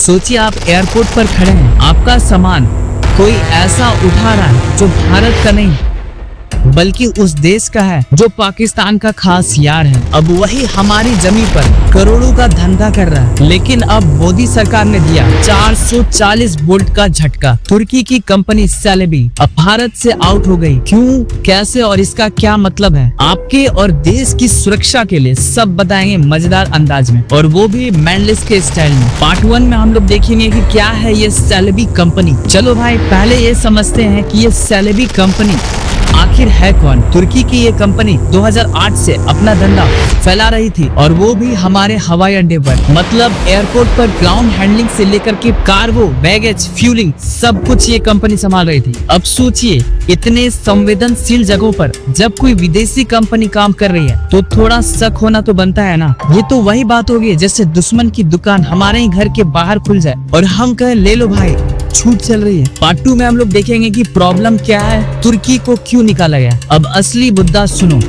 सोचिए आप एयरपोर्ट पर खड़े हैं, आपका सामान कोई ऐसा उठा रहा है जो भारत का नहीं बल्कि उस देश का है, जो पाकिस्तान का खास यार है। अब वही हमारी जमीन पर करोड़ों का धंधा कर रहा है। लेकिन अब मोदी सरकार ने दिया 440 वोल्ट का झटका। तुर्की की कंपनी सेलेबी अब भारत से आउट हो गई। क्यों, कैसे और इसका क्या मतलब है, आपके और देश की सुरक्षा के लिए सब बताएंगे मजेदार अंदाज में, और वो भी मैंडलिस्ट के स्टाइल में। पार्ट 1 में हम लोग देखेंगे कि क्या है ये सेलेबी कंपनी। चलो भाई पहले ये समझते हैं कि ये सेलेबी कंपनी आखिर है कौन। तुर्की की ये कंपनी 2008 से अपना धंधा फैला रही थी, और वो भी हमारे हवाई अड्डे पर, मतलब एयरपोर्ट पर ग्राउंड हैंडलिंग से लेकर के कार्गो, बैगेज, फ्यूलिंग सब कुछ ये कंपनी संभाल रही थी। अब सोचिए इतने संवेदनशील जगहों पर जब कोई विदेशी कंपनी काम कर रही है तो थोड़ा शक होना तो बनता है ना। ये तो वही बात होगी जैसे दुश्मन की दुकान हमारे ही घर के बाहर खुल जाए और हम कहें ले लो भाई, छूट चल रही है। पार्ट 2 में हम लोग देखेंगे कि प्रॉब्लम क्या है, तुर्की को क्यों निकाला गया। अब असली मुद्दा सुनो।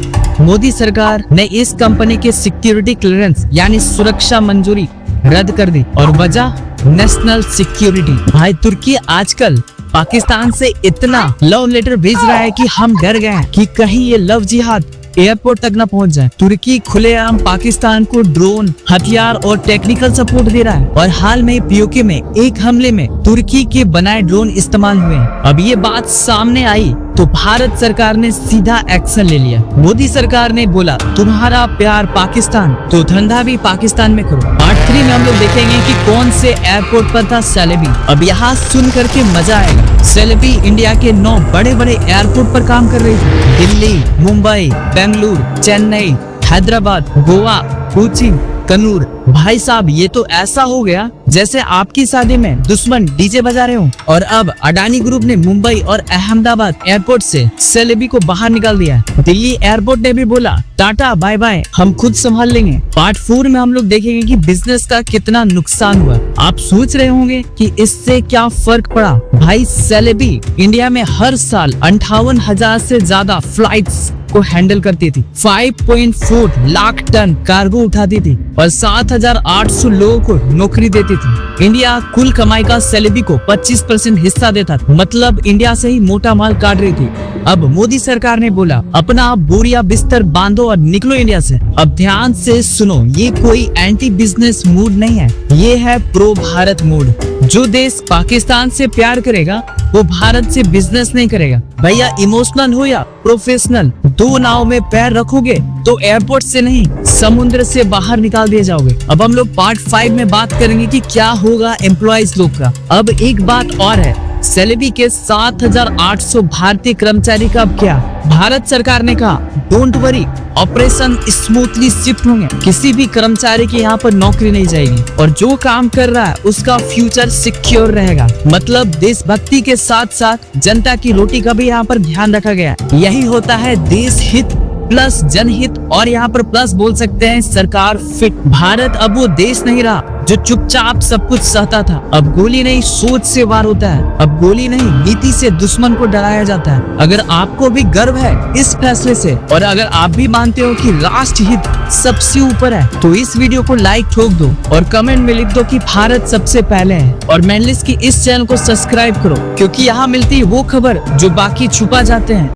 मोदी सरकार ने इस कंपनी के सिक्योरिटी क्लियरेंस यानी सुरक्षा मंजूरी रद्द कर दी, और वजह नेशनल सिक्योरिटी। भाई तुर्की आजकल पाकिस्तान से इतना लव लेटर भेज रहा है कि हम डर गए हैं कि कहीं ये लव जिहाद एयरपोर्ट तक न पहुंच जाए। तुर्की खुलेआम पाकिस्तान को ड्रोन, हथियार और टेक्निकल सपोर्ट दे रहा है, और हाल में पीओके में एक हमले में तुर्की के बनाए ड्रोन इस्तेमाल हुए हैं। अब ये बात सामने आई तो भारत सरकार ने सीधा एक्शन ले लिया। मोदी सरकार ने बोला तुम्हारा प्यार पाकिस्तान तो धंधा भी पाकिस्तान में करो। पार्ट 3 में हम लोग देखेंगे कि कौन से एयरपोर्ट पर था सेलेबी। अब यहाँ सुन करके मजा आएगा। सेलेबी इंडिया के 9 बड़े बड़े एयरपोर्ट पर काम कर रही थी। दिल्ली, मुंबई, बेंगलुरु, चेन्नई, हैदराबाद, गोवा, कोची, कन्नूर। भाई साहब ये तो ऐसा हो गया जैसे आपकी शादी में दुश्मन डीजे बजा रहे हो। और अब अडानी ग्रुप ने मुंबई और अहमदाबाद एयरपोर्ट से सेलेबी को बाहर निकाल दिया। दिल्ली एयरपोर्ट ने भी बोला टाटा बाय बाय, हम खुद संभाल लेंगे। पार्ट 4 में हम लोग देखेंगे कि बिजनेस का कितना नुकसान हुआ। आप सोच रहे होंगे कि इससे क्या फर्क पड़ा। भाई सेलेबी इंडिया में हर साल 58,000 से ज्यादा फ्लाइट्स को हैंडल करती थी, 5.4 लाख टन कार्गो उठाती थी, और 7,800 लोगों को नौकरी देती थी। इंडिया कुल कमाई का सेलेबी को 25% हिस्सा देता था, मतलब इंडिया से ही मोटा माल काट रही थी। अब मोदी सरकार ने बोला अपना बोरिया बिस्तर बांधो और निकलो इंडिया से। अब ध्यान से सुनो, ये कोई एंटी बिजनेस मूड नहीं है, ये है प्रो भारत मूड। जो देश पाकिस्तान से प्यार करेगा वो भारत से बिजनेस नहीं करेगा। भैया इमोशनल हो या प्रोफेशनल, दो नाव में पैर रखोगे तो एयरपोर्ट से नहीं समुद्र से बाहर निकाल दिए जाओगे। अब हम लोग पार्ट 5 में बात करेंगे कि क्या होगा एम्प्लॉइज लोग का। अब एक बात और है, सेलेबी के 7,800 भारतीय कर्मचारी का अब क्या। भारत सरकार ने कहा don't worry, operation smoothly shift होंगे, किसी भी कर्मचारी की यहाँ पर नौकरी नहीं जाएगी, और जो काम कर रहा है उसका फ्यूचर सिक्योर रहेगा। मतलब देशभक्ति के साथ साथ जनता की रोटी का भी यहाँ पर ध्यान रखा गया। यही होता है देश हित प्लस जनहित, और यहाँ पर प्लस बोल सकते हैं सरकार फिट। भारत अब वो देश नहीं रहा जो चुपचाप सब कुछ सहता था। अब गोली नहीं सोच से वार होता है, अब गोली नहीं नीति से दुश्मन को डराया जाता है। अगर आपको भी गर्व है इस फैसले से, और अगर आप भी मानते हो कि राष्ट्र हित सबसे ऊपर है, तो इस वीडियो को लाइक ठोक दो और कमेंट में लिख दो कि भारत सबसे पहले है। और मैनलिस्ट की इस चैनल को सब्सक्राइब करो, क्योंकि यहाँ मिलती है वो खबर जो बाकी छुपा जाते हैं।